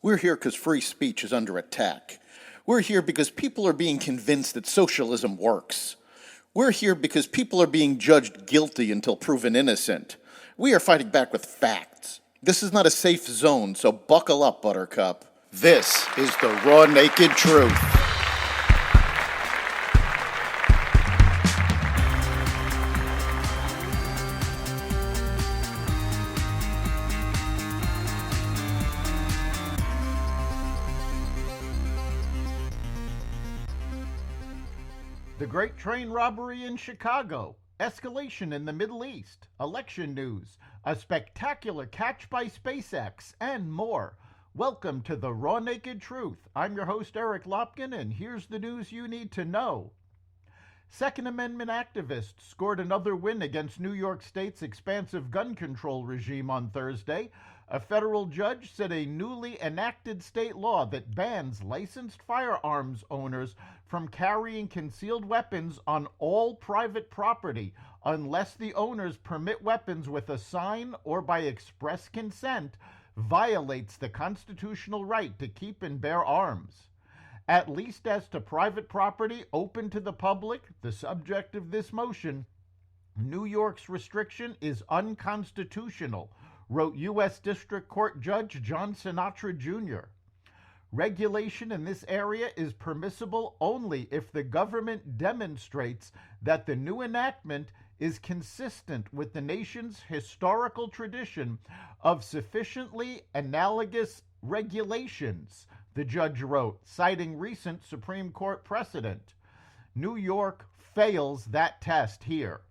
We're here because free speech is under attack. We're here because people are being convinced that socialism works. We're here because people are being judged guilty until proven innocent. We are fighting back with facts. This is not a safe zone, so buckle up, Buttercup. This is the raw, naked truth. The Great Train Robbery in Chicago, escalation in the Middle East, election news, a spectacular catch by SpaceX, and more. Welcome to the Raw Naked Truth. I'm your host, Eric Lopkin, and here's the news you need to know. Second Amendment activists scored another win against New York State's expansive gun control regime on Thursday. A federal judge said a newly enacted state law that bans licensed firearms owners from carrying concealed weapons on all private property unless the owners permit weapons with a sign or by express consent violates the constitutional right to keep and bear arms. At least as to private property open to the public, the subject of this motion, New York's restriction is unconstitutional, wrote U.S. District Court Judge John Sinatra Jr. Regulation in this area is permissible only if the government demonstrates that the new enactment is consistent with the nation's historical tradition of sufficiently analogous regulations, the judge wrote, citing recent Supreme Court precedent. New York fails that test here.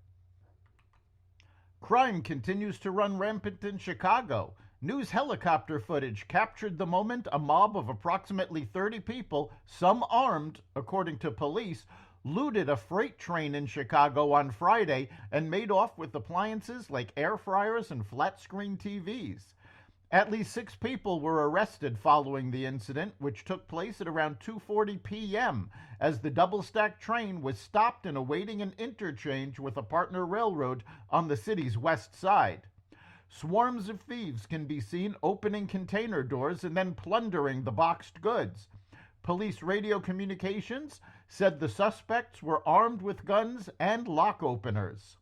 Crime continues to run rampant in Chicago. News helicopter footage captured the moment a mob of approximately 30 people, some armed, according to police, looted a freight train in Chicago on Friday and made off with appliances like air fryers and flat-screen TVs. At least 6 people were arrested following the incident, which took place at around 2:40 p.m. as the double-stack train was stopped and awaiting an interchange with a partner railroad on the city's west side. Swarms of thieves can be seen opening container doors and then plundering the boxed goods. Police radio communications said the suspects were armed with guns and lock openers.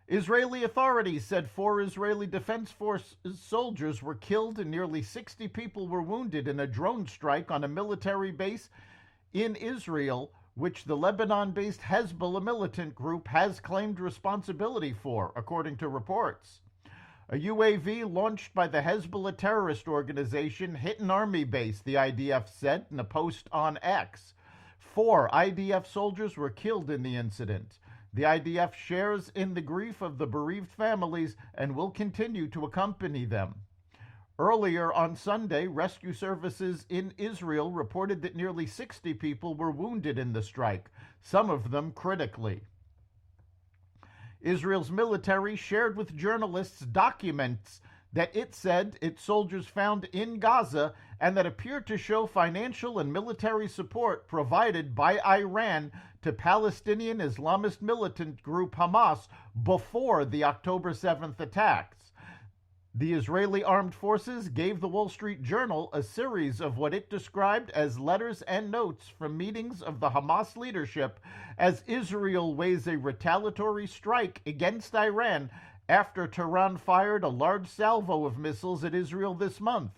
Israeli authorities said 4 Israeli Defense Force soldiers were killed and nearly 60 people were wounded in a drone strike on a military base in Israel, which the Lebanon-based Hezbollah militant group has claimed responsibility for, according to reports. A UAV launched by the Hezbollah terrorist organization hit an army base, the IDF said in a post on X. 4 IDF soldiers were killed in the incident. The IDF shares in the grief of the bereaved families and will continue to accompany them. Earlier on Sunday, rescue services in Israel reported that nearly 60 people were wounded in the strike, some of them critically. Israel's military shared with journalists documents that it said its soldiers found in Gaza and that appeared to show financial and military support provided by Iran to Palestinian Islamist militant group Hamas before the October 7th attacks. The Israeli armed forces gave the Wall Street Journal a series of what it described as letters and notes from meetings of the Hamas leadership as Israel weighs a retaliatory strike against Iran after Tehran fired a large salvo of missiles at Israel this month.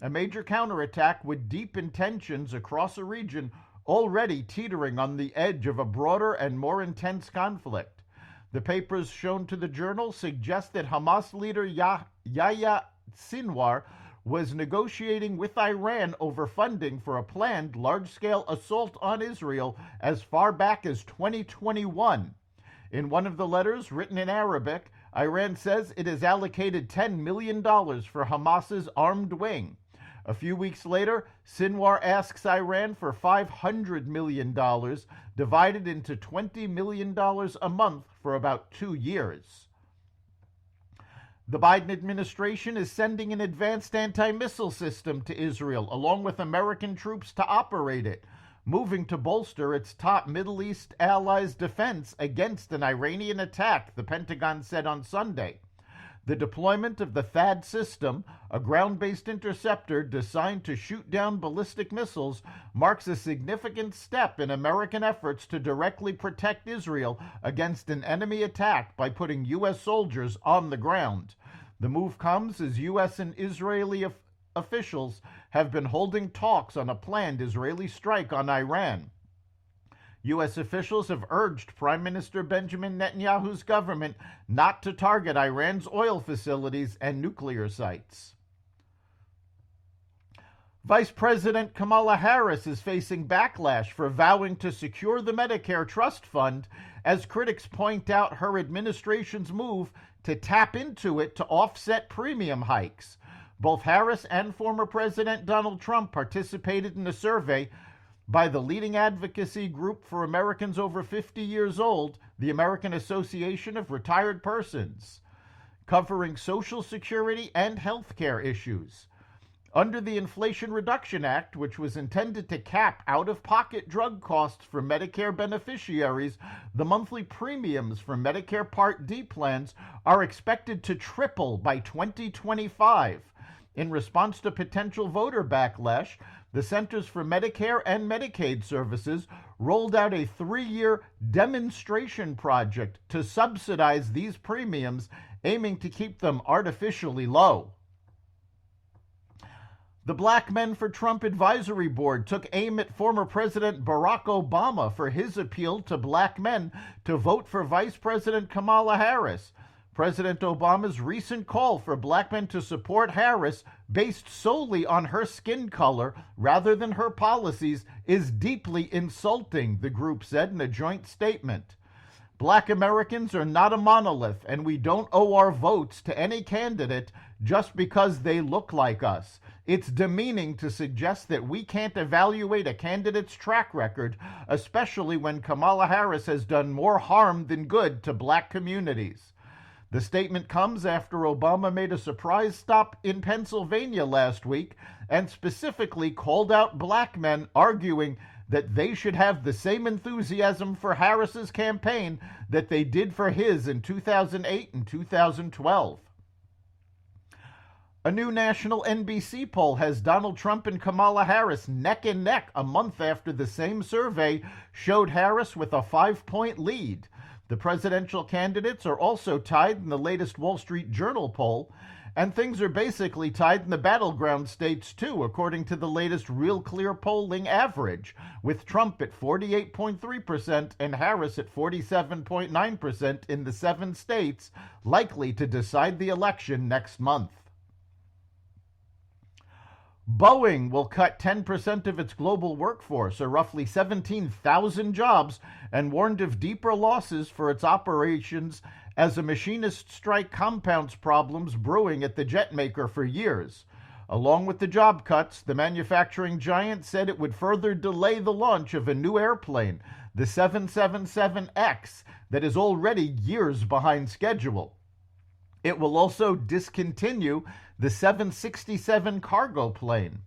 A major counterattack would deepen tensions across a region already teetering on the edge of a broader and more intense conflict. The papers shown to the Journal suggest that Hamas leader Yahya Sinwar was negotiating with Iran over funding for a planned large-scale assault on Israel as far back as 2021. In one of the letters, written in Arabic, Iran says it has allocated $10 million for Hamas's armed wing. A few weeks later, Sinwar asks Iran for $500 million, divided into $20 million a month for about 2 years. The Biden administration is sending an advanced anti-missile system to Israel, along with American troops to operate it, moving to bolster its top Middle East allies' defense against an Iranian attack, the Pentagon said on Sunday. The deployment of the THAAD system, a ground-based interceptor designed to shoot down ballistic missiles, marks a significant step in American efforts to directly protect Israel against an enemy attack by putting U.S. soldiers on the ground. The move comes as U.S. and Israeli officials have been holding talks on a planned Israeli strike on Iran. U.S. officials have urged Prime Minister Benjamin Netanyahu's government not to target Iran's oil facilities and nuclear sites. Vice President Kamala Harris is facing backlash for vowing to secure the Medicare Trust Fund, as critics point out her administration's move to tap into it to offset premium hikes. Both Harris and former President Donald Trump participated in a survey by the leading advocacy group for Americans over 50 years old, the American Association of Retired Persons, covering Social Security and health care issues. Under the Inflation Reduction Act, which was intended to cap out-of-pocket drug costs for Medicare beneficiaries, the monthly premiums for Medicare Part D plans are expected to triple by 2025. In response to potential voter backlash, the Centers for Medicare and Medicaid Services rolled out a 3-year demonstration project to subsidize these premiums, aiming to keep them artificially low. The Black Men for Trump Advisory Board took aim at former President Barack Obama for his appeal to black men to vote for Vice President Kamala Harris. President Obama's recent call for black men to support Harris, based solely on her skin color rather than her policies, is deeply insulting, the group said in a joint statement. Black Americans are not a monolith, and we don't owe our votes to any candidate just because they look like us. It's demeaning to suggest that we can't evaluate a candidate's track record, especially when Kamala Harris has done more harm than good to black communities. The statement comes after Obama made a surprise stop in Pennsylvania last week and specifically called out black men, arguing that they should have the same enthusiasm for Harris's campaign that they did for his in 2008 and 2012. A new national NBC poll has Donald Trump and Kamala Harris neck and neck a month after the same survey showed Harris with a 5-point lead. The presidential candidates are also tied in the latest Wall Street Journal poll, and things are basically tied in the battleground states too, according to the latest Real Clear polling average, with Trump at 48.3% and Harris at 47.9% in the 7 states likely to decide the election next month. Boeing will cut 10% of its global workforce, or roughly 17,000 jobs, and warned of deeper losses for its operations as a machinist strike compounds problems brewing at the jet maker for years. Along with the job cuts, the manufacturing giant said it would further delay the launch of a new airplane, the 777X, that is already years behind schedule. It will also discontinue the 767 cargo plane.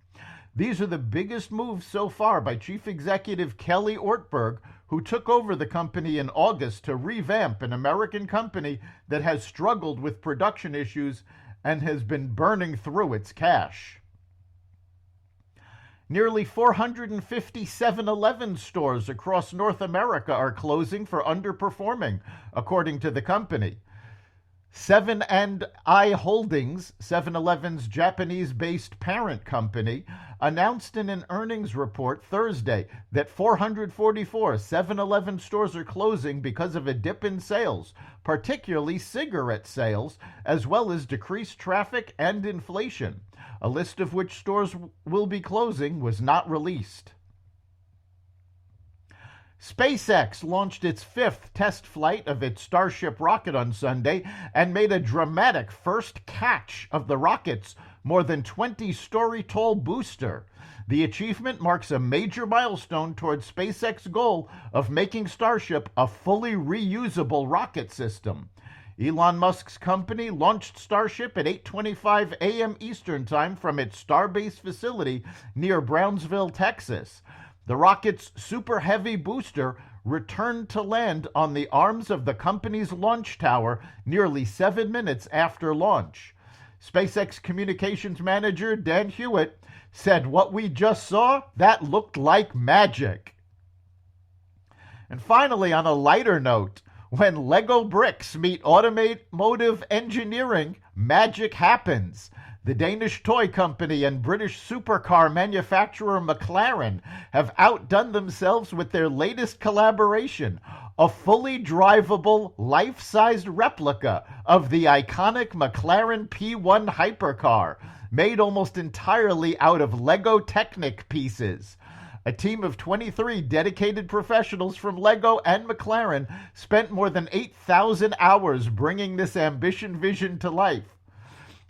These are the biggest moves so far by Chief Executive Kelly Ortberg, who took over the company in August to revamp an American company that has struggled with production issues and has been burning through its cash. Nearly 450 7-Eleven stores across North America are closing for underperforming, according to the company. 7&I Holdings, 7-Eleven's Japanese-based parent company, announced in an earnings report Thursday that 444 7-Eleven stores are closing because of a dip in sales, particularly cigarette sales, as well as decreased traffic and inflation. A list of which stores will be closing was not released. SpaceX launched its 5th test flight of its Starship rocket on Sunday and made a dramatic first catch of the rocket's more than 20-story-tall booster. The achievement marks a major milestone towards SpaceX's goal of making Starship a fully reusable rocket system. Elon Musk's company launched Starship at 8:25 a.m. Eastern Time from its Starbase facility near Brownsville, Texas. The rocket's Super Heavy booster returned to land on the arms of the company's launch tower nearly 7 minutes after launch. SpaceX communications manager Dan Hewitt said, "What we just saw, that looked like magic." And finally, on a lighter note, when Lego bricks meet automotive engineering, magic happens. The Danish toy company and British supercar manufacturer McLaren have outdone themselves with their latest collaboration, a fully drivable, life-sized replica of the iconic McLaren P1 hypercar, made almost entirely out of Lego Technic pieces. A team of 23 dedicated professionals from Lego and McLaren spent more than 8,000 hours bringing this ambition vision to life.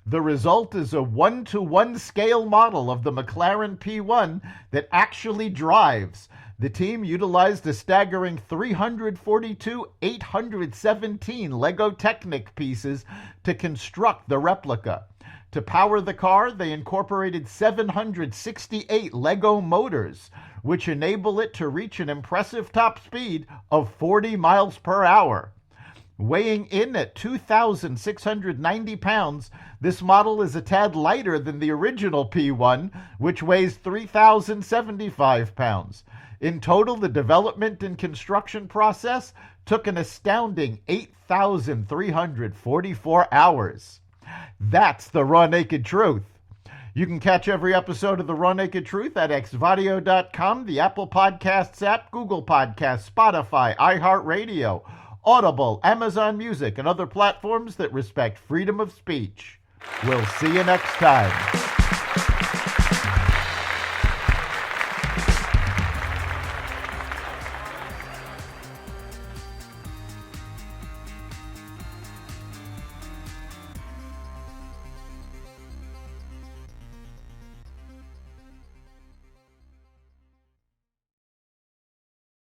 The result is a 1-to-1 scale model of the McLaren P1 that actually drives. The team utilized a staggering 342,817 Lego Technic pieces to construct the replica. To power the car, they incorporated 768 Lego motors, which enable it to reach an impressive top speed of 40 miles per hour. Weighing in at 2,690 pounds, this model is a tad lighter than the original P1, which weighs 3,075 pounds. In total, the development and construction process took an astounding 8,344 hours. That's the Raw Naked Truth. You can catch every episode of The Raw Naked Truth at xvadio.com, the Apple Podcasts app, Google Podcasts, Spotify, iHeartRadio, Audible, Amazon Music, and other platforms that respect freedom of speech. We'll see you next time.